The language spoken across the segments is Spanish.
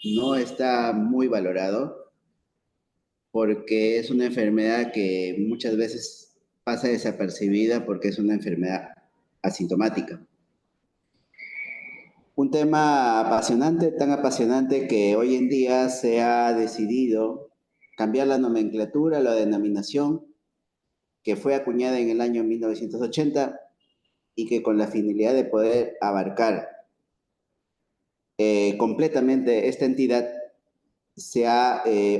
no está muy valorado porque es una enfermedad que muchas veces pasa desapercibida porque es una enfermedad asintomática. Un tema apasionante, tan apasionante que hoy en día se ha decidido cambiar la nomenclatura, la denominación, que fue acuñada en el año 1980 y que con la finalidad de poder abarcar completamente esta entidad,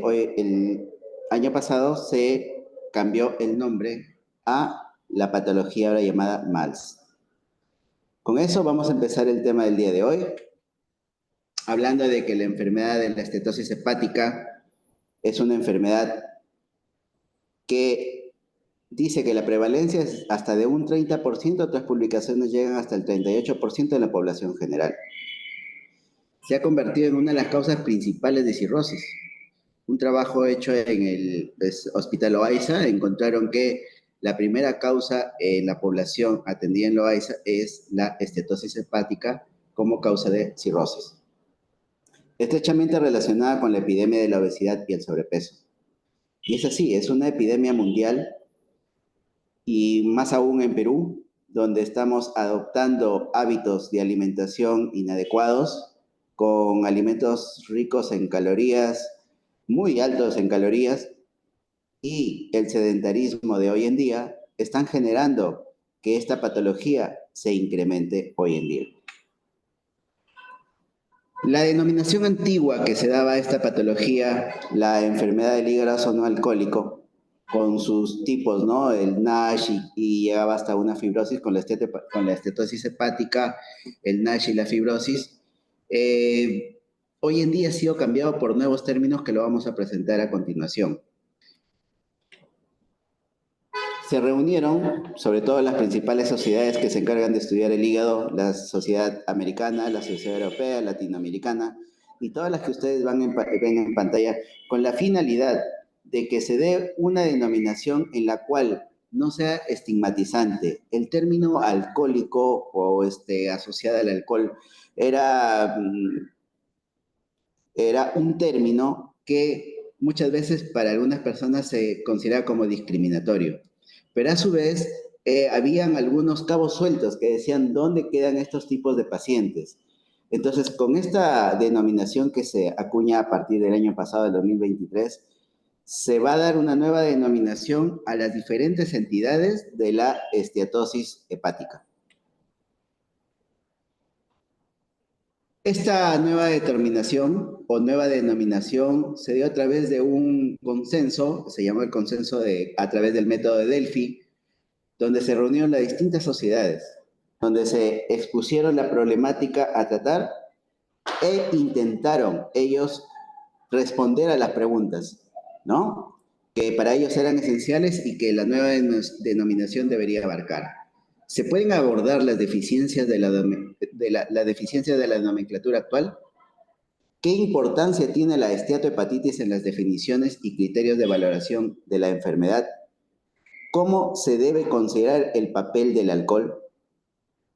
hoy, el año pasado se cambió el nombre a la patología ahora llamada MALS. Con eso vamos a empezar el tema del día de hoy, hablando de que la enfermedad de la estetosis hepática es una enfermedad que dice que la prevalencia es hasta de un 30%, otras publicaciones llegan hasta el 38% en la población general. Se ha convertido en una de las causas principales de cirrosis. Un trabajo hecho en el Hospital Loaiza encontraron que la primera causa en la población atendida en Loaiza es la estetosis hepática como causa de cirrosis, estrechamente relacionada con la epidemia de la obesidad y el sobrepeso. Y es así, es una epidemia mundial y más aún en Perú, donde estamos adoptando hábitos de alimentación inadecuados, con alimentos ricos en calorías, muy altos en calorías, y el sedentarismo de hoy en día están generando que esta patología se incremente hoy en día. La denominación antigua que se daba a esta patología, la enfermedad del hígado no alcohólico, con sus tipos, ¿no? El NASH y llegaba hasta una fibrosis con la estetosis hepática, el NASH y la fibrosis. Hoy en día ha sido cambiado por nuevos términos que lo vamos a presentar a continuación. Se reunieron, sobre todo las principales sociedades que se encargan de estudiar el hígado, la Sociedad Americana, la Sociedad Europea, Latinoamericana, y todas las que ustedes ven en pantalla, con la finalidad de que se dé una denominación en la cual no sea estigmatizante. El término alcohólico o asociado al alcohol era, era un término que muchas veces para algunas personas se considera como discriminatorio. Pero a su vez, habían algunos cabos sueltos que decían dónde quedan estos tipos de pacientes. Entonces, con esta denominación que se acuña a partir del año pasado, del 2023, se va a dar una nueva denominación a las diferentes entidades de la esteatosis hepática. Esta nueva determinación o nueva denominación se dio a través de un consenso, se llamó el consenso a través del método de Delphi, donde se reunieron las distintas sociedades, donde se expusieron la problemática a tratar e intentaron ellos responder a las preguntas, ¿no? Que para ellos eran esenciales y que la nueva denominación debería abarcar. ¿Se pueden abordar las deficiencias de la deficiencia de la nomenclatura actual? ¿Qué importancia tiene la esteatohepatitis en las definiciones y criterios de valoración de la enfermedad? ¿Cómo se debe considerar el papel del alcohol?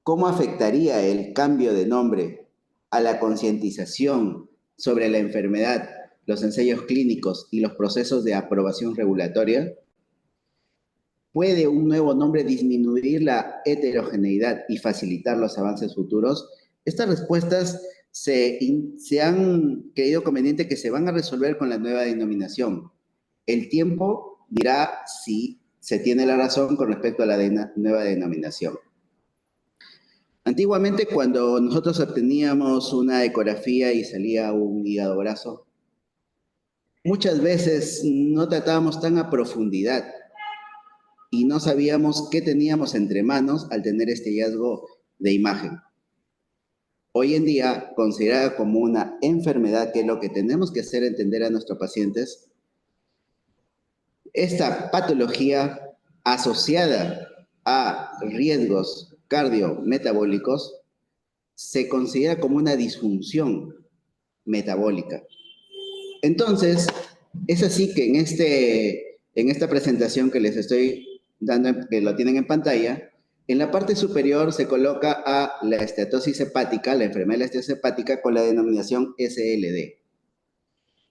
¿Cómo afectaría el cambio de nombre a la concientización sobre la enfermedad, los ensayos clínicos y los procesos de aprobación regulatoria? ¿Puede un nuevo nombre disminuir la heterogeneidad y facilitar los avances futuros? Estas respuestas se han creído conveniente que se van a resolver con la nueva denominación. El tiempo dirá si se tiene la razón con respecto a la nueva denominación. Antiguamente, cuando nosotros obteníamos una ecografía y salía un hígado graso, muchas veces no tratábamos tan a profundidad y no sabíamos qué teníamos entre manos al tener este hallazgo de imagen. Hoy en día, considerada como una enfermedad, que es lo que tenemos que hacer entender a nuestros pacientes, esta patología asociada a riesgos cardiometabólicos se considera como una disfunción metabólica. Entonces, es así que en esta presentación que les estoy dando, que lo tienen en pantalla, en la parte superior se coloca a la esteatosis hepática, la enfermedad de la esteatosis hepática, con la denominación SLD.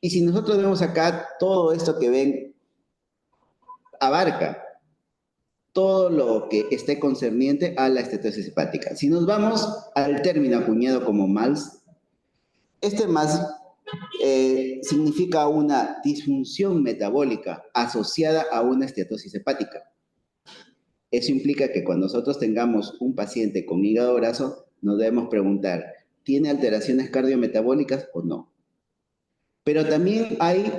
Y si nosotros vemos acá, todo esto que ven abarca todo lo que esté concerniente a la estetosis hepática. Si nos vamos al término acuñado como MALS, este MALS significa una disfunción metabólica asociada a una esteatosis hepática. Eso implica que cuando nosotros tengamos un paciente con hígado graso, nos debemos preguntar, ¿tiene alteraciones cardiometabólicas o no? Pero también hay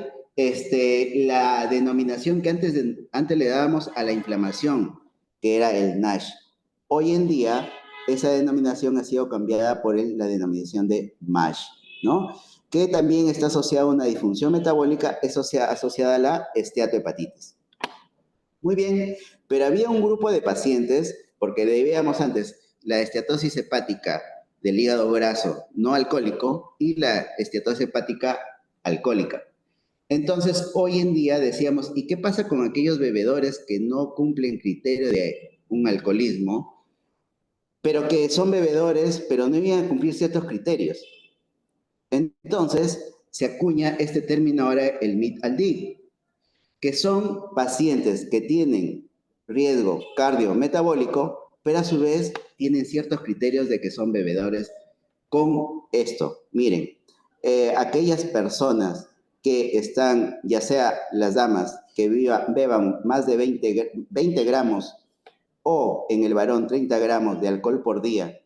la denominación que antes le dábamos a la inflamación, que era el NASH. Hoy en día, esa denominación ha sido cambiada por la denominación de MASH, ¿no? Que también está asociada a una disfunción metabólica asociada a la esteatohepatitis. Muy bien, pero había un grupo de pacientes, porque veíamos antes la esteatosis hepática del hígado graso no alcohólico y la esteatosis hepática alcohólica. Entonces, hoy en día decíamos, ¿y qué pasa con aquellos bebedores que no cumplen criterio de un alcoholismo, pero que son bebedores, pero no iban a cumplir ciertos criterios? Entonces, se acuña este término ahora, el MIT-ALDI, que son pacientes que tienen riesgo cardiometabólico, pero a su vez tienen ciertos criterios de que son bebedores con esto. Miren, aquellas personas que están, ya sea las damas que beban más de 20 gramos o en el varón 30 gramos de alcohol por día,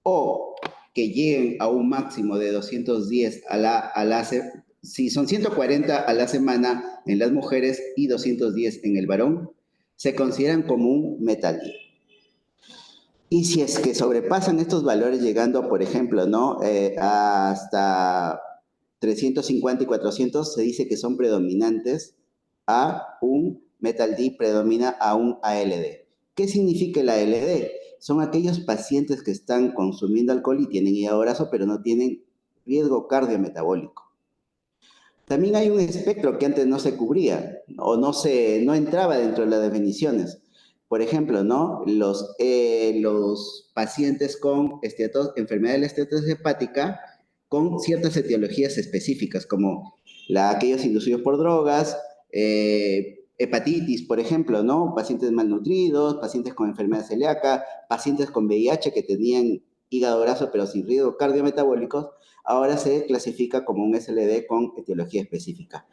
o que lleguen a un máximo de 210 si son 140 a la semana en las mujeres y 210 en el varón, se consideran como un metal D. Y si es que sobrepasan estos valores llegando, por ejemplo, ¿no? Hasta 350 y 400, se dice que son predominantes a un metal D, predomina a un ALD. ¿Qué significa el ALD? Son aquellos pacientes que están consumiendo alcohol y tienen hígado graso, pero no tienen riesgo cardiometabólico. También hay un espectro que antes no se cubría o no entraba dentro de las definiciones. Por ejemplo, ¿no? Los pacientes con enfermedad de la esteatosis hepática con ciertas etiologías específicas, como aquellos inducidos por drogas, hepatitis, por ejemplo, ¿no? Pacientes malnutridos, pacientes con enfermedad celíaca, pacientes con VIH que tenían hígado graso pero sin riesgo cardiometabólicos, ahora se clasifica como un SLD con etiología específica.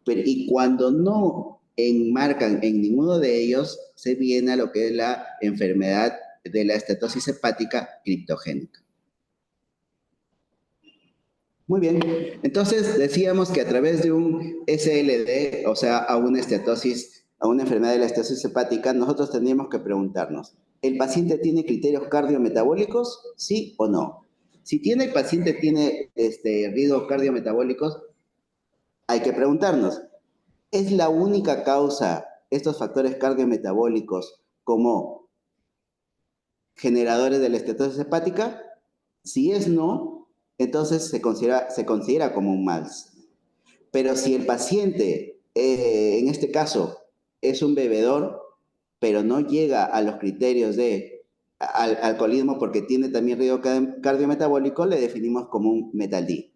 Y cuando no enmarcan en ninguno de ellos, se viene a lo que es la enfermedad de la estatosis hepática criptogénica. Muy bien, entonces decíamos que a través de un SLD, o sea, a una enfermedad de la estatosis hepática, nosotros tendríamos que preguntarnos, ¿el paciente tiene criterios cardiometabólicos? ¿Sí o no? Si el paciente tiene riesgos cardiometabólicos, hay que preguntarnos, ¿es la única causa estos factores cardiometabólicos como generadores de la estatosis hepática? Si es no, entonces se considera como un MALS. Pero si el paciente, en este caso, es un bebedor, pero no llega a los criterios de alcoholismo porque tiene también riesgo cardiometabólico, le definimos como un metal D.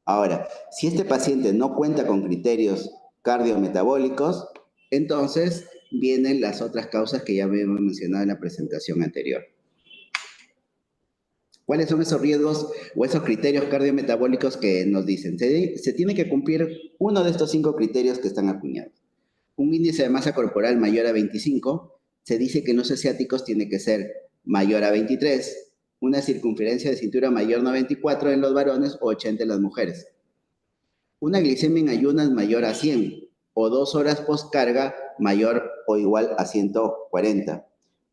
Ahora, si este paciente no cuenta con criterios cardiometabólicos, entonces vienen las otras causas que ya habíamos mencionado en la presentación anterior. ¿Cuáles son esos riesgos o esos criterios cardiometabólicos que nos dicen? Se tiene que cumplir uno de estos 5 criterios que están acuñados. Un índice de masa corporal mayor a 25, se dice que en los asiáticos tiene que ser mayor a 23, una circunferencia de cintura mayor a 94 en los varones o 80 en las mujeres. Una glicemia en ayunas mayor a 100 o 2 horas postcarga mayor o igual a 140.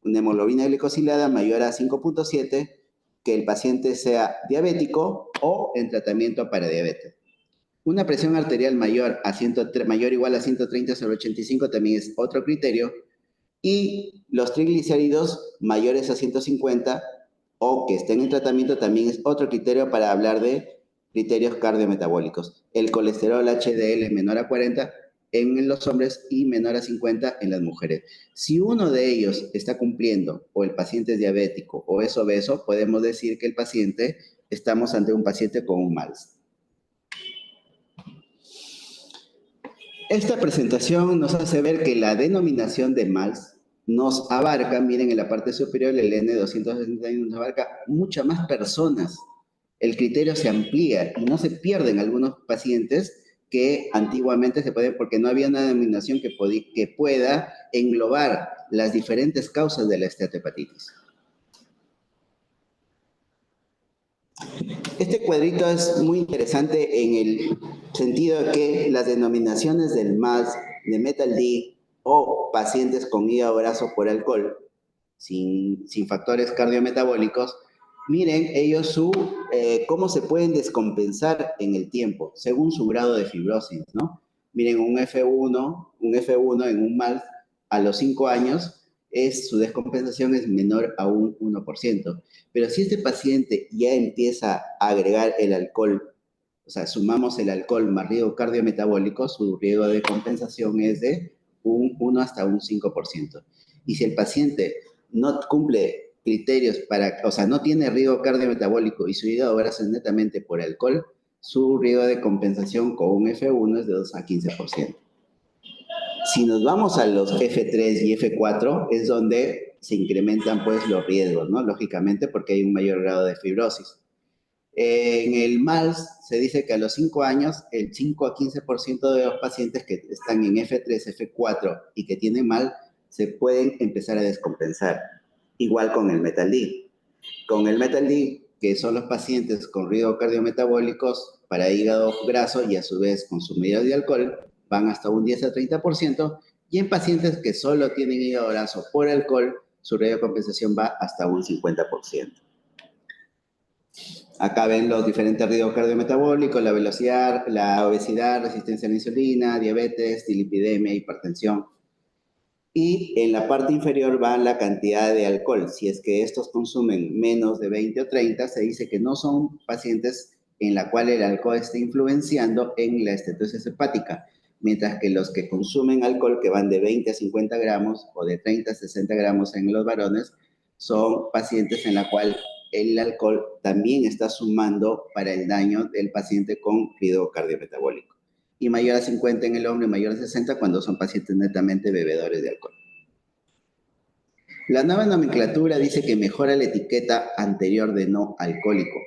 Una hemoglobina glicosilada mayor a 5.7, que el paciente sea diabético o en tratamiento para diabetes. Una presión arterial mayor o igual a 130 sobre 85 también es otro criterio. Y los triglicéridos mayores a 150 o que estén en tratamiento también es otro criterio para hablar de criterios cardiometabólicos. El colesterol HDL menor a 40 en los hombres y menor a 50 en las mujeres. Si uno de ellos está cumpliendo o el paciente es diabético o es obeso, podemos decir que estamos ante un paciente con un MALS. Esta presentación nos hace ver que la denominación de MALS nos abarca, miren en la parte superior, el N261 nos abarca muchas más personas. El criterio se amplía y no se pierden algunos pacientes que antiguamente se pueden, porque no había una denominación que pueda englobar las diferentes causas de la esteatohepatitis. Este cuadrito es muy interesante en el sentido de que las denominaciones del MAS, de Metal D o pacientes con hígado graso por alcohol, sin factores cardiometabólicos, miren ellos cómo se pueden descompensar en el tiempo, según su grado de fibrosis, ¿no? Miren, un F1 en un MAS a los 5 años, su descompensación es menor a un 1%. Pero si este paciente ya empieza a agregar el alcohol, o sea, sumamos el alcohol más riesgo cardiometabólico, su riesgo de compensación es de un 1 hasta un 5%. Y si el paciente no cumple criterios o sea, no tiene riesgo cardiometabólico y su hígado graso es netamente por alcohol, su riesgo de compensación con un F1 es de 2 a 15%. Si nos vamos a los F3 y F4, es donde se incrementan pues los riesgos, ¿no? Lógicamente porque hay un mayor grado de fibrosis. En el MALS se dice que a los 5 años, el 5 a 15% de los pacientes que están en F3, F4 y que tienen MAL, se pueden empezar a descompensar. Igual con el Metal D. Con el Metal D, que son los pacientes con riesgo cardiometabólicos para hígado graso y a su vez consumidos de alcohol, van hasta un 10 a 30%, y en pacientes que solo tienen hígado graso por alcohol, su riesgo de compensación va hasta un 50%. Acá ven los diferentes riesgos cardiometabólicos, la velocidad, la obesidad, resistencia a la insulina, diabetes, dilipidemia, hipertensión. Y en la parte inferior va la cantidad de alcohol. Si es que estos consumen menos de 20 o 30, se dice que no son pacientes en la cual el alcohol está influenciando en la estetosis hepática, mientras que los que consumen alcohol, que van de 20 a 50 gramos o de 30 a 60 gramos en los varones, son pacientes en la cual el alcohol también está sumando para el daño del paciente con riesgo cardiometabólico. Y mayor a 50 en el hombre, mayor a 60 cuando son pacientes netamente bebedores de alcohol. La nueva nomenclatura dice que mejora la etiqueta anterior de no alcohólico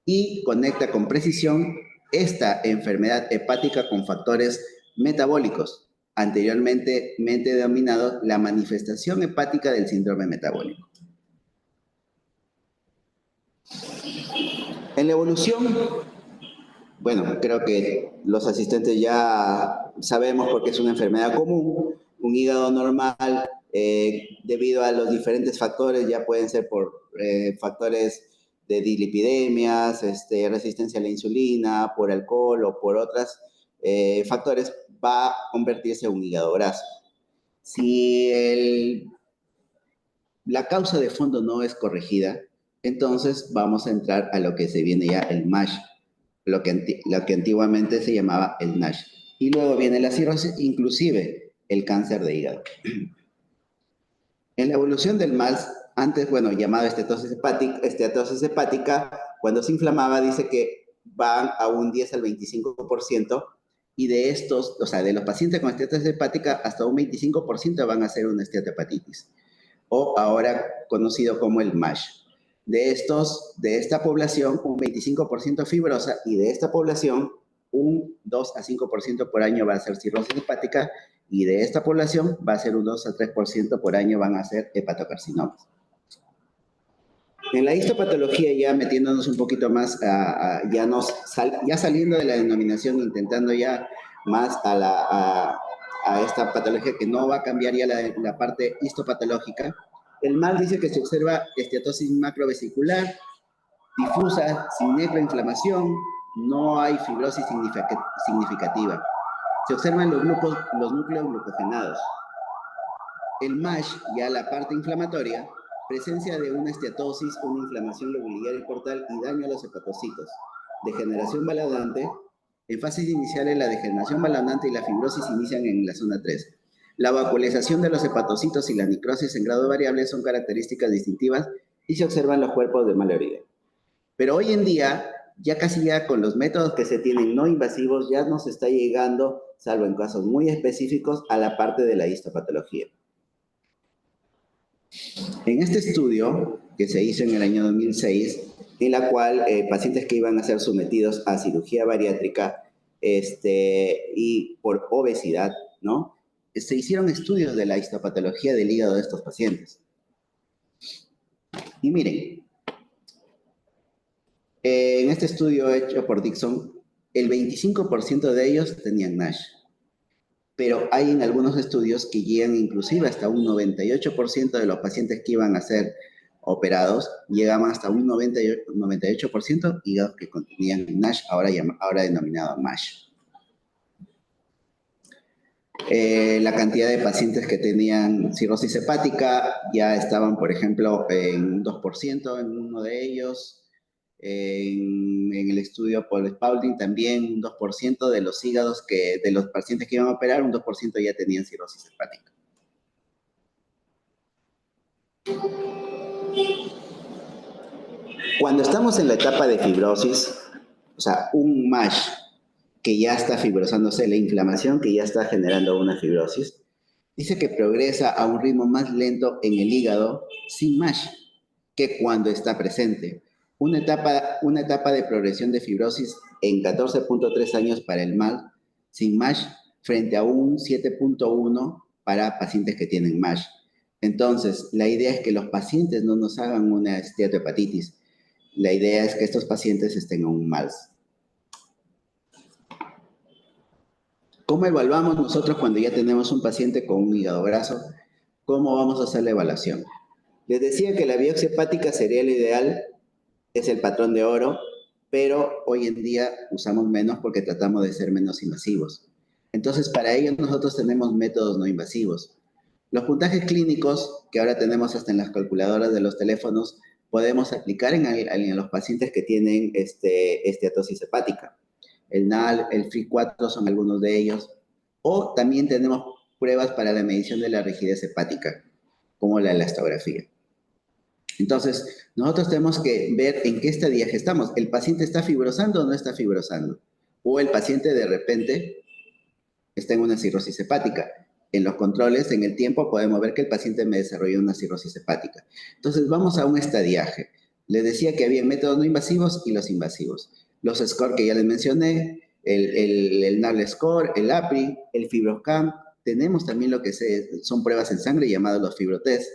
y conecta con precisión esta enfermedad hepática con factores metabólicos, anteriormente denominado la manifestación hepática del síndrome metabólico. En la evolución, bueno, creo que los asistentes ya sabemos porque es una enfermedad común, un hígado normal, debido a los diferentes factores, ya pueden ser por factores de dislipidemias, resistencia a la insulina, por alcohol o por otros factores, va a convertirse en un hígado graso. Si la causa de fondo no es corregida, entonces vamos a entrar a lo que se viene ya el MASH, lo que antiguamente se llamaba el NASH. Y luego viene la cirrosis, inclusive el cáncer de hígado. En la evolución del MALS, antes, bueno, llamado esteatosis hepática, cuando se inflamaba, dice que van a un 10 al 25%, y de estos, o sea, de los pacientes con esteatosis hepática, hasta un 25% van a ser una esteatohepatitis, o ahora conocido como el MASH. De esta población, un 25% fibrosa, y de esta población, un 2 a 5% por año va a ser cirrosis hepática, y de esta población va a ser un 2 a 3% por año van a ser hepatocarcinomas. En la histopatología, ya metiéndonos un poquito más, ya saliendo de la denominación, intentando ya más a esta patología que no va a cambiar ya la parte histopatológica, el MAL dice que se observa esteatosis macrovesicular, difusa, sin necroinflamación, no hay fibrosis significativa. Se observan los núcleos glucogenados. El MASH, ya la parte inflamatoria, presencia de una esteatosis, una inflamación lobular y portal y daño a los hepatocitos. Degeneración baladante. En fases iniciales, la degeneración baladante y la fibrosis inician en la zona 3. La vacuolización de los hepatocitos y la necrosis en grado variable son características distintivas y se observan los cuerpos de mala origen. Pero hoy en día, ya casi ya con los métodos que se tienen no invasivos, ya nos está llegando salvo en casos muy específicos, a la parte de la histopatología. En este estudio, que se hizo en el año 2006, en la cual pacientes que iban a ser sometidos a cirugía bariátrica y por obesidad, ¿no? Se hicieron estudios de la histopatología del hígado de estos pacientes. Y miren, en este estudio hecho por Dixon, el 25% de ellos tenían NASH. Pero hay en algunos estudios que llegan inclusive hasta un 98% de los pacientes que iban a ser operados, llegaban hasta un 98% hígados que contenían NASH, ahora denominado MASH. La cantidad de pacientes que tenían cirrosis hepática ya estaban, por ejemplo, en 2% en uno de ellos. En el estudio Paul Spaulding también un 2% de los hígados de los pacientes que iban a operar, un 2% ya tenían cirrosis hepática. Cuando estamos en la etapa de fibrosis, o sea, un MASH que ya está fibrosándose, la inflamación que ya está generando una fibrosis, dice que progresa a un ritmo más lento en el hígado sin MASH que cuando está presente. Una etapa de progresión de fibrosis en 14.3 años para el MASH sin MASH frente a un 7.1 para pacientes que tienen MASH. Entonces, la idea es que los pacientes no nos hagan una esteatohepatitis. La idea es que estos pacientes estén en un MALS. ¿Cómo evaluamos nosotros cuando ya tenemos un paciente con un hígado graso? ¿Cómo vamos a hacer la evaluación? Les decía que la biopsia hepática sería el ideal, es el patrón de oro, pero hoy en día usamos menos porque tratamos de ser menos invasivos. Entonces, para ello nosotros tenemos métodos no invasivos. Los puntajes clínicos, que ahora tenemos hasta en las calculadoras de los teléfonos, podemos aplicar en los pacientes que tienen esteatosis hepática. El NAL, el FRI4 son algunos de ellos. O también tenemos pruebas para la medición de la rigidez hepática, como la elastografía. Entonces, nosotros tenemos que ver en qué estadio estamos. ¿El paciente está fibrosando o no está fibrosando? O el paciente de repente está en una cirrosis hepática. En los controles, en el tiempo, podemos ver que el paciente me desarrolló una cirrosis hepática. Entonces, vamos a un estadiaje. Les decía que había métodos no invasivos y los invasivos. Los score que ya les mencioné, el NAL score, el APRI, el FibroScan. Tenemos también lo que son pruebas en sangre llamadas los fibrotest.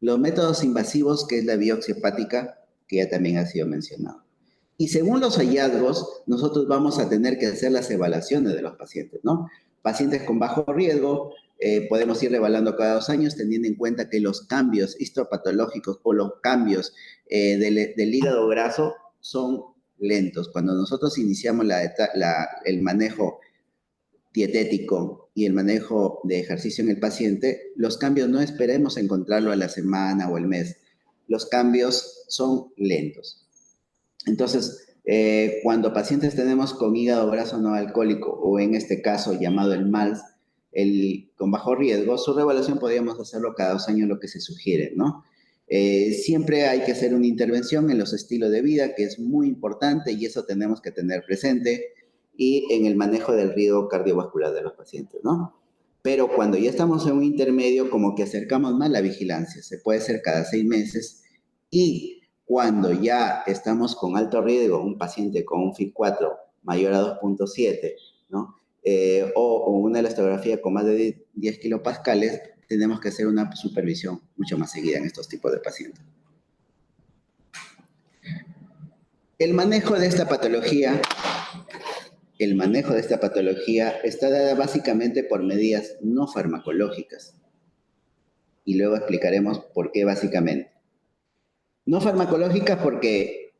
Los métodos invasivos, que es la biopsia hepática, que ya también ha sido mencionado. Y según los hallazgos, nosotros vamos a tener que hacer las evaluaciones de los pacientes, ¿no? Pacientes con bajo riesgo, podemos ir evaluando cada 2 años, teniendo en cuenta que los cambios histopatológicos o los cambios del hígado graso son lentos. Cuando nosotros iniciamos el manejo dietético y el manejo de ejercicio en el paciente, los cambios no esperemos encontrarlo a la semana o el mes. Los cambios son lentos. Entonces, cuando pacientes tenemos con hígado graso no alcohólico o en este caso llamado el MALS, con bajo riesgo, su reevaluación podríamos hacerlo cada 2 años, lo que se sugiere, ¿no? Siempre hay que hacer una intervención en los estilos de vida, que es muy importante y eso tenemos que tener presente, y en el manejo del riesgo cardiovascular de los pacientes, ¿no? Pero cuando ya estamos en un intermedio, como que acercamos más la vigilancia. Se puede hacer cada 6 meses y cuando ya estamos con alto riesgo, un paciente con un FIB4 mayor a 2.7, ¿no? O una elastografía con más de 10 kilopascales, tenemos que hacer una supervisión mucho más seguida en estos tipos de pacientes. El manejo de esta patología está dada básicamente por medidas no farmacológicas. Y luego explicaremos por qué básicamente. No farmacológicas porque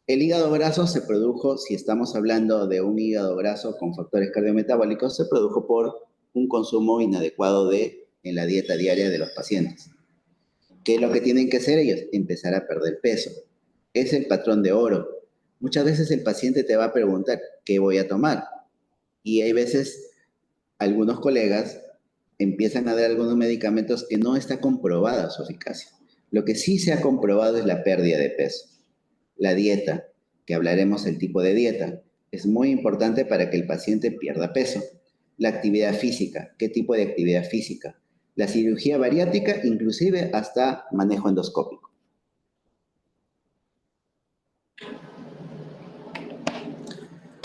el hígado graso se produjo, si estamos hablando de un hígado graso con factores cardiometabólicos, se produjo por un consumo inadecuado en la dieta diaria de los pacientes. ¿Qué es lo que tienen que hacer ellos? Empezar a perder peso. Es el patrón de oro. Muchas veces el paciente te va a preguntar, ¿qué voy a tomar? Y hay veces algunos colegas empiezan a dar algunos medicamentos que no está comprobada su eficacia. Lo que sí se ha comprobado es la pérdida de peso. La dieta, que hablaremos del tipo de dieta, es muy importante para que el paciente pierda peso. la actividad física. ¿Qué tipo de actividad física? La cirugía bariátrica, inclusive hasta manejo endoscópico.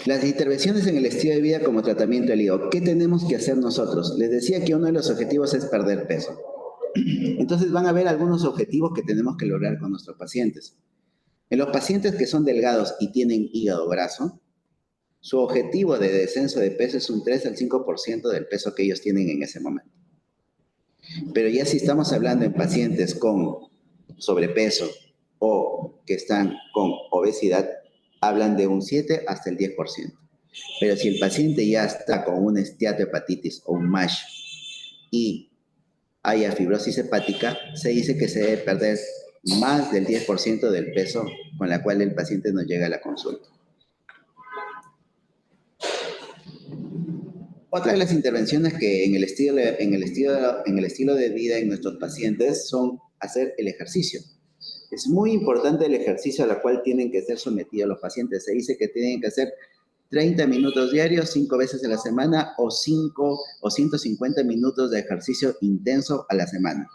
Las intervenciones en el estilo de vida como tratamiento del hígado. ¿Qué tenemos que hacer nosotros? Les decía que uno de los objetivos es perder peso. Entonces van a haber algunos objetivos que tenemos que lograr con nuestros pacientes. En los pacientes que son delgados y tienen hígado graso, su objetivo de descenso de peso es un 3 al 5% del peso que ellos tienen en ese momento. Pero ya si estamos hablando en pacientes con sobrepeso o que están con obesidad, hablan de un 7 hasta el 10%. Pero si el paciente ya está con una esteatohepatitis o un MASH y haya fibrosis hepática, se dice que se debe perder más del 10% del peso con la cual el paciente no llega a la consulta. Otra de las intervenciones que en el estilo de vida en nuestros pacientes son hacer el ejercicio. Es muy importante el ejercicio a la cual tienen que ser sometidos los pacientes. Se dice que tienen que hacer 30 minutos diarios, 5 veces a la semana, o 150 minutos de ejercicio intenso a la semana.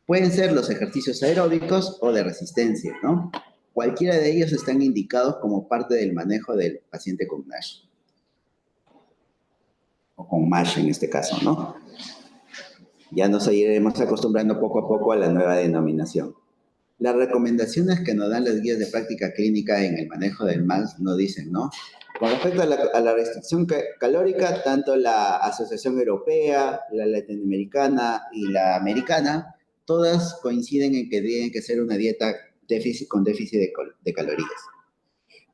Pueden ser los ejercicios aeróbicos o de resistencia, ¿no? Cualquiera de ellos están indicados como parte del manejo del paciente con NASH. O con MASH en este caso, ¿no? Ya nos iremos acostumbrando poco a poco a la nueva denominación. Las recomendaciones que nos dan las guías de práctica clínica en el manejo del MASH nos dicen, ¿no? Con respecto a la restricción calórica, tanto la Asociación Europea, la Latinoamericana y la Americana, todas coinciden en que tiene que ser una dieta con déficit de calorías.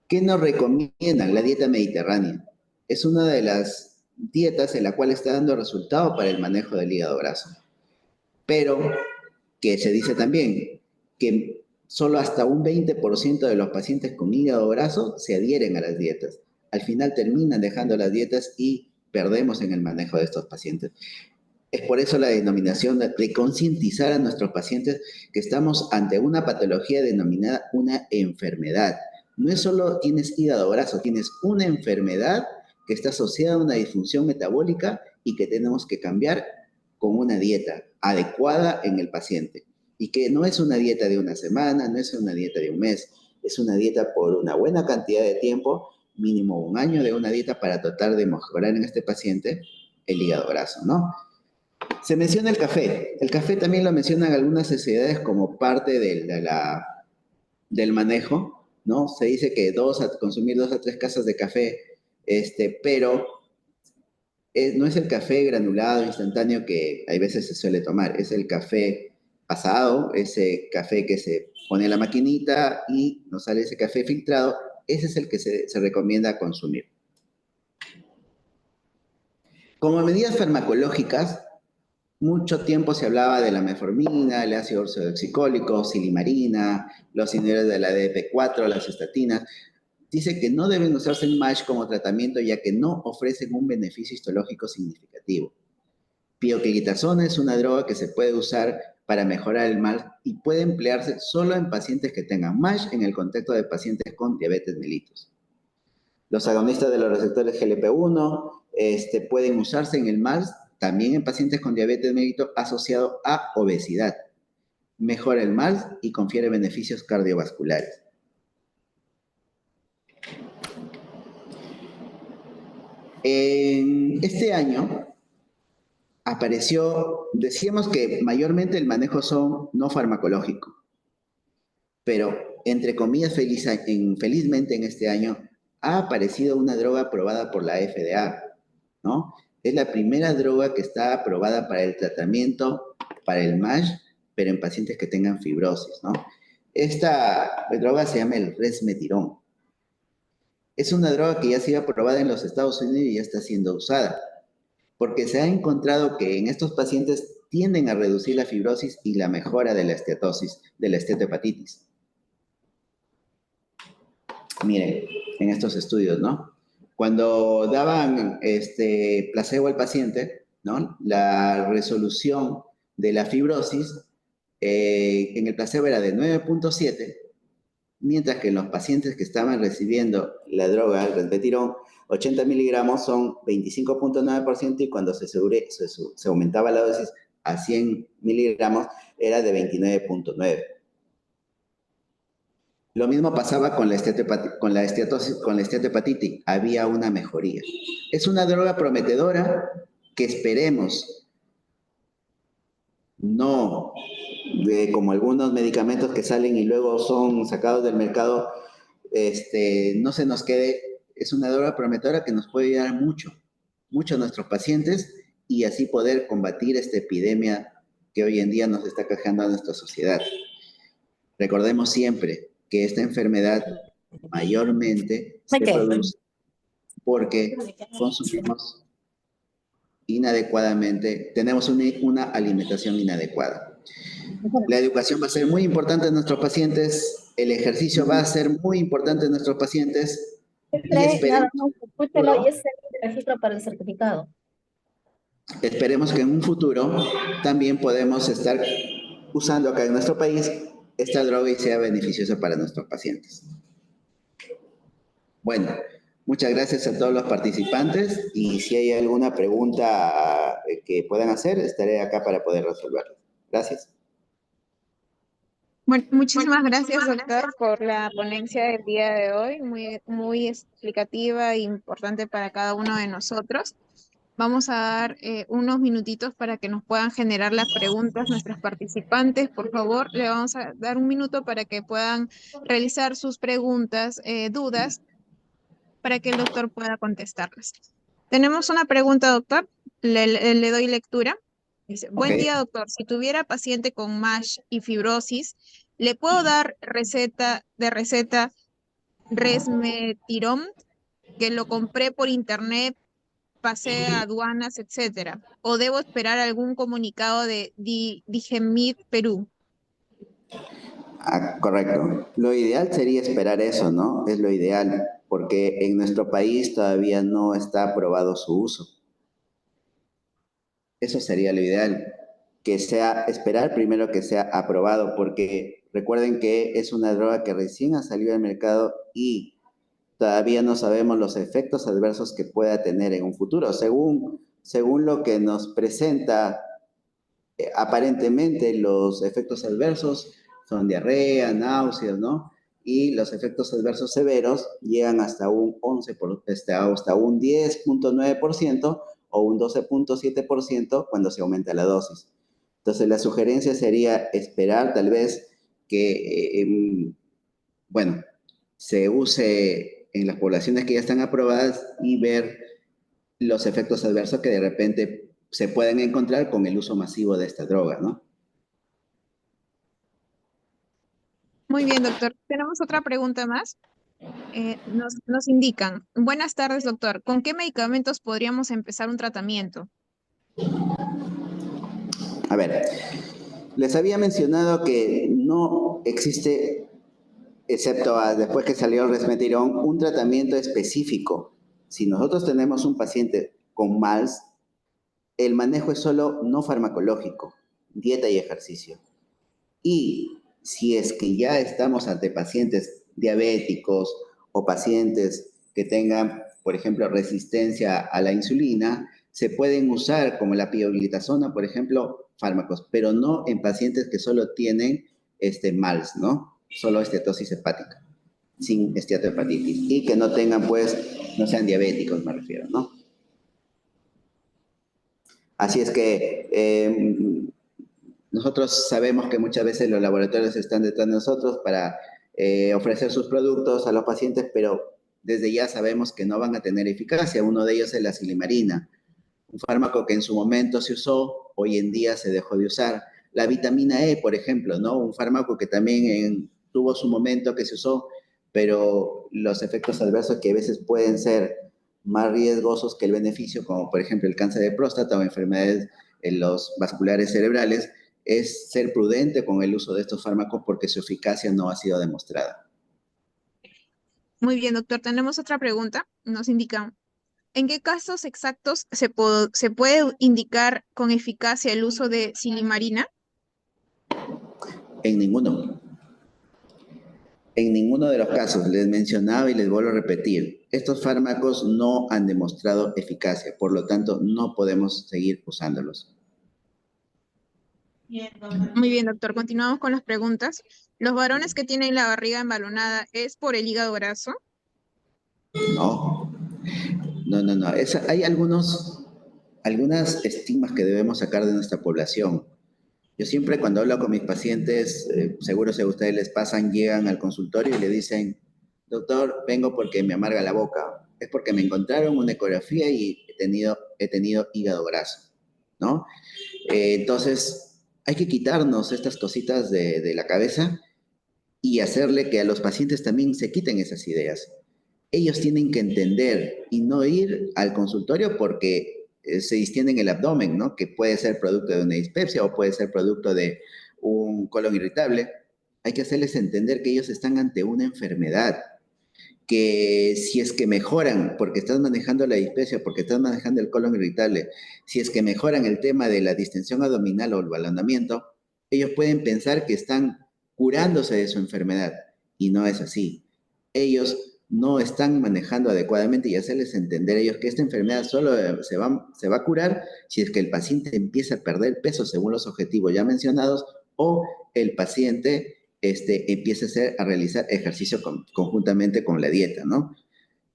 ¿Qué nos recomiendan? La dieta mediterránea. Es una de las dietas en la cual está dando resultado para el manejo del hígado graso. Pero que se dice también que solo hasta un 20% de los pacientes con hígado graso se adhieren a las dietas. Al final terminan dejando las dietas y perdemos en el manejo de estos pacientes. Es por eso la denominación de concientizar a nuestros pacientes que estamos ante una patología denominada una enfermedad. No es solo tienes hígado graso, tienes una enfermedad que está asociada a una disfunción metabólica y que tenemos que cambiar con una dieta adecuada en el paciente. Y que no es una dieta de una semana, no es una dieta de un mes, es una dieta por una buena cantidad de tiempo, mínimo un año de una dieta para tratar de mejorar en este paciente el hígado graso, ¿no? Se menciona el café. El café también lo mencionan algunas sociedades como parte del manejo, ¿no? Se dice que consumir 2 a 3 tazas de café, pero no es el café granulado, instantáneo que a veces se suele tomar, es el café pasado, ese café que se pone en la maquinita y nos sale ese café filtrado, ese es el que se recomienda consumir. Como medidas farmacológicas, mucho tiempo se hablaba de la metformina, el ácido ursodeoxicólico, silimarina, los inhibidores de la DP4, las estatinas. Dice que no deben usarse en MASH como tratamiento ya que no ofrecen un beneficio histológico significativo. Pioglitazona es una droga que se puede usar para mejorar el MASH y puede emplearse solo en pacientes que tengan MASH en el contexto de pacientes con diabetes mellitus. Los agonistas de los receptores GLP-1 pueden usarse en el MASH también en pacientes con diabetes mellitus asociado a obesidad. Mejora el MASH y confiere beneficios cardiovasculares. En este año decíamos que mayormente el manejo son no farmacológico, pero entre comillas felizmente en este año ha aparecido una droga aprobada por la FDA, ¿no? Es la primera droga que está aprobada para el tratamiento para el MASH, pero en pacientes que tengan fibrosis, ¿no? Esta droga se llama el resmetirón. Es una droga que ya ha sido aprobada en los Estados Unidos y ya está siendo usada, porque se ha encontrado que en estos pacientes tienden a reducir la fibrosis y la mejora de la esteatosis, de la esteatohepatitis. Miren, en estos estudios, ¿no? Cuando daban placebo al paciente, ¿no? La resolución de la fibrosis en el placebo era de 9.7, mientras que en los pacientes que estaban recibiendo la droga, el resvetirón, 80 miligramos son 25.9% y cuando se aumentaba la dosis a 100 miligramos era de 29.9%. Lo mismo pasaba con la esteatohepatitis, había una mejoría. Es una droga prometedora que esperemos no como algunos medicamentos que salen y luego son sacados del mercado, no se nos quede. Es una droga prometedora que nos puede ayudar mucho, mucho a nuestros pacientes y así poder combatir esta epidemia que hoy en día nos está aquejando a nuestra sociedad. Recordemos siempre que esta enfermedad mayormente se produce porque consumimos inadecuadamente, tenemos una alimentación inadecuada. La educación va a ser muy importante en nuestros pacientes, el ejercicio va a ser muy importante en nuestros pacientes y Nada más, escúchalo y ese es el registro para el certificado. esperemos que en un futuro también podemos estar usando acá en nuestro país esta droga y sea beneficiosa para nuestros pacientes. Bueno, muchas gracias a todos los participantes y si hay alguna pregunta que puedan hacer, estaré acá para poder resolverla. Gracias. Bueno, muchísimas gracias, doctor, por la ponencia del día de hoy, muy explicativa e importante para cada uno de nosotros. Vamos a dar unos minutitos para que nos puedan generar las preguntas nuestros participantes. Por favor, le vamos a dar un minuto para que puedan realizar sus preguntas, dudas, para que el doctor pueda contestarlas. Tenemos una pregunta, doctor. Le doy lectura. Dice, buen día, doctor. Si tuviera paciente con MASH y fibrosis, ¿le puedo dar receta resmetirom, que lo compré por internet, pasé a aduanas, etcétera? ¿O debo esperar algún comunicado de Digemid Perú? Correcto. Lo ideal sería esperar eso, ¿no? Es lo ideal, porque en nuestro país todavía no está aprobado su uso. Eso sería lo ideal, que sea esperar primero que sea aprobado, porque recuerden que es una droga que recién ha salido al mercado y todavía no sabemos los efectos adversos que pueda tener en un futuro. Según lo que nos presenta, aparentemente los efectos adversos son diarrea, náuseas, ¿no? Y los efectos adversos severos llegan hasta un 10.9% o un 12.7% cuando se aumenta la dosis. Entonces, la sugerencia sería esperar tal vez que, bueno, se use en las poblaciones que ya están aprobadas y ver los efectos adversos que de repente se pueden encontrar con el uso masivo de esta droga, ¿no? Muy bien, doctor. Tenemos otra pregunta más. Nos indican, buenas tardes, doctor. ¿Con qué medicamentos podríamos empezar un tratamiento? A ver, les había mencionado que no existe, excepto después que salió el resmetirón, un tratamiento específico. Si nosotros tenemos un paciente con MALS, el manejo es solo no farmacológico, dieta y ejercicio. Y si es que ya estamos ante pacientes diabéticos o pacientes que tengan, por ejemplo, resistencia a la insulina, se pueden usar como la pioglitazona, por ejemplo, fármacos, pero no en pacientes que solo tienen MALS, ¿no? Solo esteatosis hepática, sin esteatohepatitis, y que no tengan, pues, no sean diabéticos, me refiero, ¿no? Así es que nosotros sabemos que muchas veces los laboratorios están detrás de nosotros para ofrecer sus productos a los pacientes, pero desde ya sabemos que no van a tener eficacia. Uno de ellos es la silimarina, un fármaco que en su momento se usó, hoy en día se dejó de usar. La vitamina E, por ejemplo, ¿no? Un fármaco que también tuvo su momento que se usó, pero los efectos adversos que a veces pueden ser más riesgosos que el beneficio, como por ejemplo el cáncer de próstata o enfermedades en los vasculares cerebrales, es ser prudente con el uso de estos fármacos porque su eficacia no ha sido demostrada. Muy bien, doctor. Tenemos otra pregunta. Nos indican, ¿en qué casos exactos se puede indicar con eficacia el uso de silimarina? En ninguno. En ninguno de los casos, les mencionaba y les vuelvo a repetir, estos fármacos no han demostrado eficacia, por lo tanto no podemos seguir usándolos. Muy bien, doctor. Continuamos con las preguntas. ¿Los varones que tienen la barriga embalonada es por el hígado graso? No, no. Hay algunas estigmas que debemos sacar de nuestra población. Yo siempre cuando hablo con mis pacientes, seguro si a ustedes les pasan, llegan al consultorio y le dicen, doctor, vengo porque me amarga la boca. Es porque me encontraron una ecografía y he tenido hígado graso, ¿no? Entonces, hay que quitarnos estas cositas de la cabeza y hacerle que a los pacientes también se quiten esas ideas. Ellos tienen que entender y no ir al consultorio porque se distienden el abdomen, ¿no? Que puede ser producto de una dispepsia o puede ser producto de un colon irritable. Hay que hacerles entender que ellos están ante una enfermedad, que si es que mejoran, porque estás manejando la dispepsia, porque estás manejando el colon irritable, si es que mejoran el tema de la distensión abdominal o el balonamiento, ellos pueden pensar que están curándose de su enfermedad y no es así. Ellos no están manejando adecuadamente y hacerles entender a ellos que esta enfermedad solo se va a curar si es que el paciente empieza a perder peso según los objetivos ya mencionados o el paciente empieza a realizar ejercicio conjuntamente con la dieta, ¿no?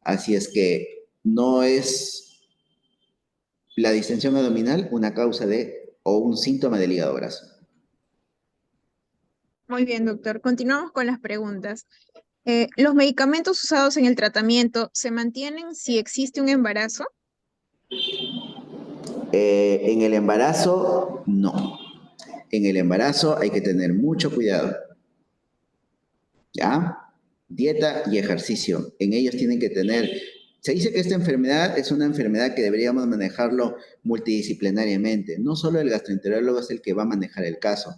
Así es que no es la distensión abdominal una causa o un síntoma del hígado graso. Muy bien, doctor. Continuamos con las preguntas. ¿Los medicamentos usados en el tratamiento se mantienen si existe un embarazo? En el embarazo, no. En el embarazo hay que tener mucho cuidado. ¿Ya? Dieta y ejercicio. En ellos tienen que tener... Se dice que esta enfermedad es una enfermedad que deberíamos manejarlo multidisciplinariamente. No solo el gastroenterólogo es el que va a manejar el caso.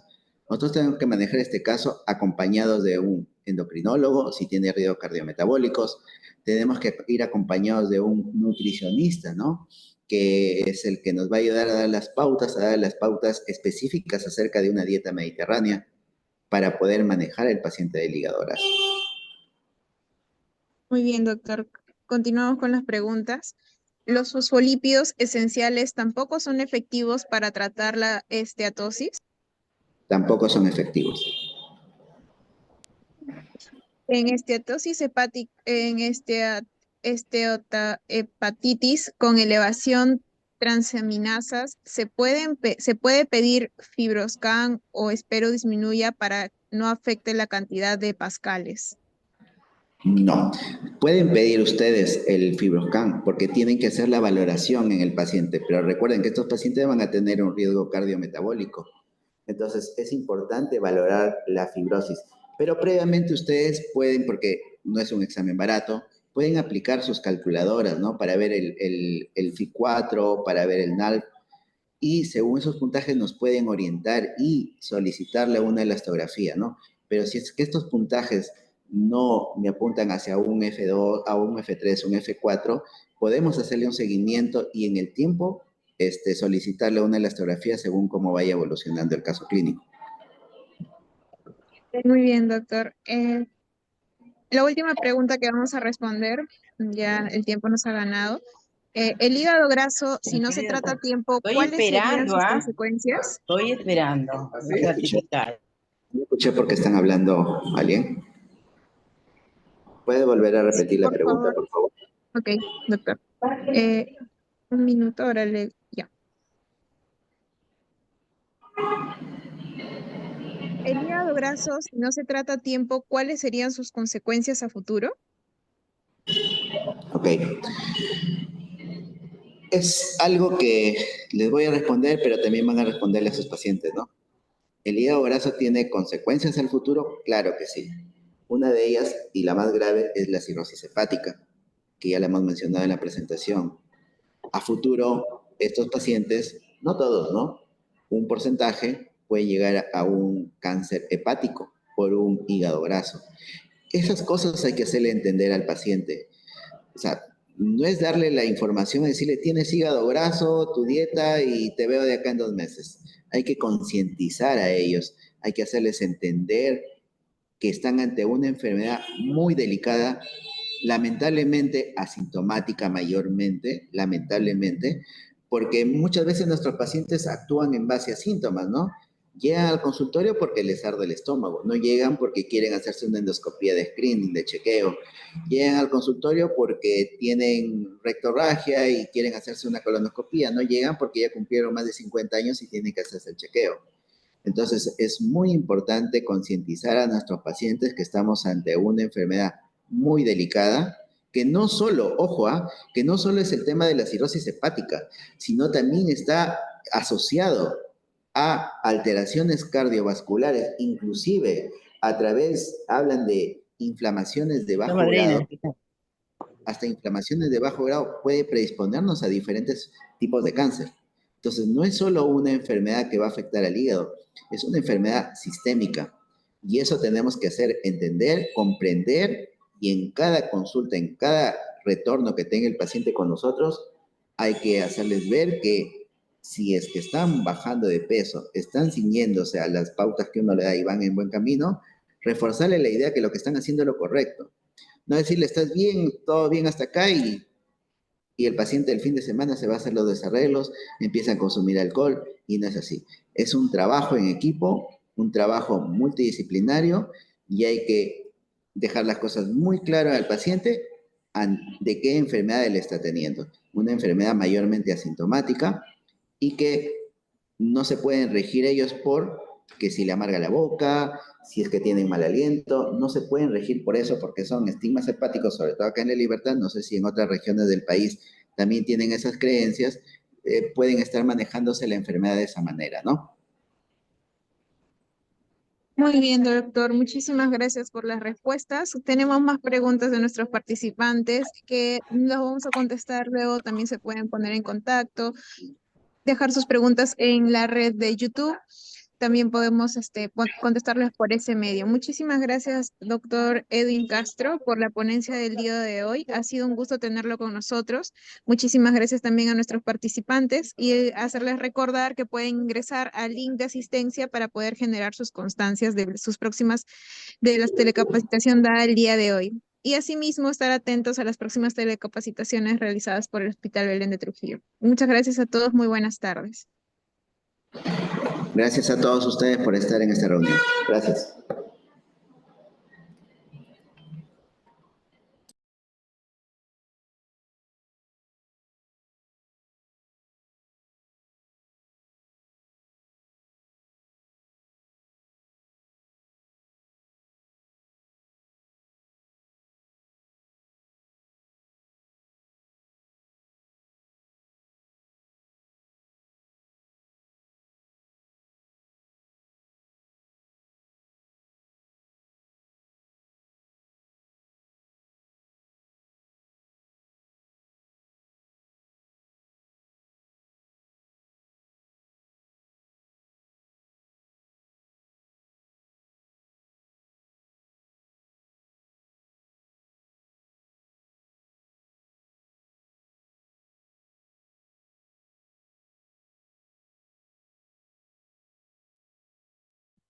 Nosotros tenemos que manejar este caso acompañados de un endocrinólogo, si tiene riesgos cardiometabólicos. Tenemos que ir acompañados de un nutricionista, ¿no? Que es el que nos va a ayudar a dar las pautas específicas acerca de una dieta mediterránea para poder manejar el paciente del hígado graso. Muy bien, doctor. Continuamos con las preguntas. ¿Los fosfolípidos esenciales tampoco son efectivos para tratar la esteatosis? Tampoco son efectivos. En esteatosis hepática, hepatitis con elevación transaminasas, ¿se puede pedir fibroscan o espero disminuya para no afecte la cantidad de pascales? No. Pueden pedir ustedes el Fibroscan porque tienen que hacer la valoración en el paciente, pero recuerden que estos pacientes van a tener un riesgo cardiometabólico. Entonces, es importante valorar la fibrosis. Pero previamente ustedes pueden, porque no es un examen barato, pueden aplicar sus calculadoras, ¿no? Para ver el FI4, para ver el NALP, y según esos puntajes nos pueden orientar y solicitarle una elastografía, ¿no? Pero si es que estos puntajes no me apuntan hacia un F2, a un F3, un F4, podemos hacerle un seguimiento y en el tiempo solicitarle una elastografía según cómo vaya evolucionando el caso clínico. Muy bien, doctor. La última pregunta que vamos a responder, ya el tiempo nos ha ganado. El hígado graso, si no se trata a tiempo, ¿cuáles serían sus consecuencias? Estoy esperando. No escuché porque están hablando alguien. ¿Puede volver a repetir la pregunta, por favor? Ok, doctor. Un minuto, ahora ya. El hígado graso, si no se trata a tiempo, ¿cuáles serían sus consecuencias a futuro? Ok. Es algo que les voy a responder, pero también van a responderle a sus pacientes, ¿no? ¿El hígado graso tiene consecuencias al futuro? Claro que sí. Una de ellas, y la más grave, es la cirrosis hepática, que ya la hemos mencionado en la presentación. A futuro, estos pacientes, no todos, ¿no? Un porcentaje puede llegar a un cáncer hepático por un hígado graso. Esas cosas hay que hacerle entender al paciente. O sea, no es darle la información y decirle, tienes hígado graso, tu dieta y te veo de acá en 2 meses. Hay que concientizar a ellos, hay que hacerles entender que están ante una enfermedad muy delicada, lamentablemente asintomática mayormente, lamentablemente, porque muchas veces nuestros pacientes actúan en base a síntomas, ¿no? Llegan al consultorio porque les arde el estómago, no llegan porque quieren hacerse una endoscopía de screening, de chequeo, llegan al consultorio porque tienen rectorragia y quieren hacerse una colonoscopía, no llegan porque ya cumplieron más de 50 años y tienen que hacerse el chequeo. Entonces, es muy importante concientizar a nuestros pacientes que estamos ante una enfermedad muy delicada, que no solo, ojo, que no solo es el tema de la cirrosis hepática, sino también está asociado a alteraciones cardiovasculares, inclusive a través, hablan de inflamaciones de La bajo grado, madrina. hasta inflamaciones de bajo grado puede predisponernos a diferentes tipos de cáncer. Entonces, no es solo una enfermedad que va a afectar al hígado, es una enfermedad sistémica. Y eso tenemos que hacer entender, comprender, y en cada consulta, en cada retorno que tenga el paciente con nosotros, hay que hacerles ver que si es que están bajando de peso, están ciñéndose a las pautas que uno le da y van en buen camino, reforzarle la idea que lo que están haciendo es lo correcto. No decirle, estás bien, todo bien hasta acá y el paciente el fin de semana se va a hacer los desarreglos, empieza a consumir alcohol y no es así. Es un trabajo en equipo, un trabajo multidisciplinario y hay que dejar las cosas muy claras al paciente de qué enfermedad él está teniendo. Una enfermedad mayormente asintomática y que no se pueden regir ellos por que si le amarga la boca, si es que tienen mal aliento, no se pueden regir por eso porque son estigmas hepáticos, sobre todo acá en La Libertad, no sé si en otras regiones del país también tienen esas creencias, pueden estar manejándose la enfermedad de esa manera, ¿no? Muy bien, doctor. Muchísimas gracias por las respuestas. Tenemos más preguntas de nuestros participantes que las vamos a contestar luego. También se pueden poner en contacto, dejar sus preguntas en la red de YouTube. También podemos contestarles por ese medio. Muchísimas gracias, doctor Edwin Castro, por la ponencia del día de hoy. Ha sido un gusto tenerlo con nosotros. Muchísimas gracias también a nuestros participantes y hacerles recordar que pueden ingresar al link de asistencia para poder generar sus constancias de sus próximas, de la telecapacitación dada el día de hoy. Y asimismo estar atentos a las próximas telecapacitaciones realizadas por el Hospital Belén de Trujillo. Muchas gracias a todos. Muy buenas tardes. Gracias a todos ustedes por estar en esta reunión. Gracias.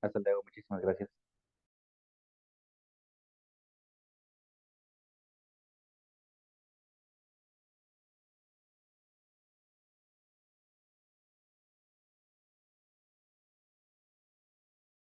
Hasta luego, muchísimas gracias.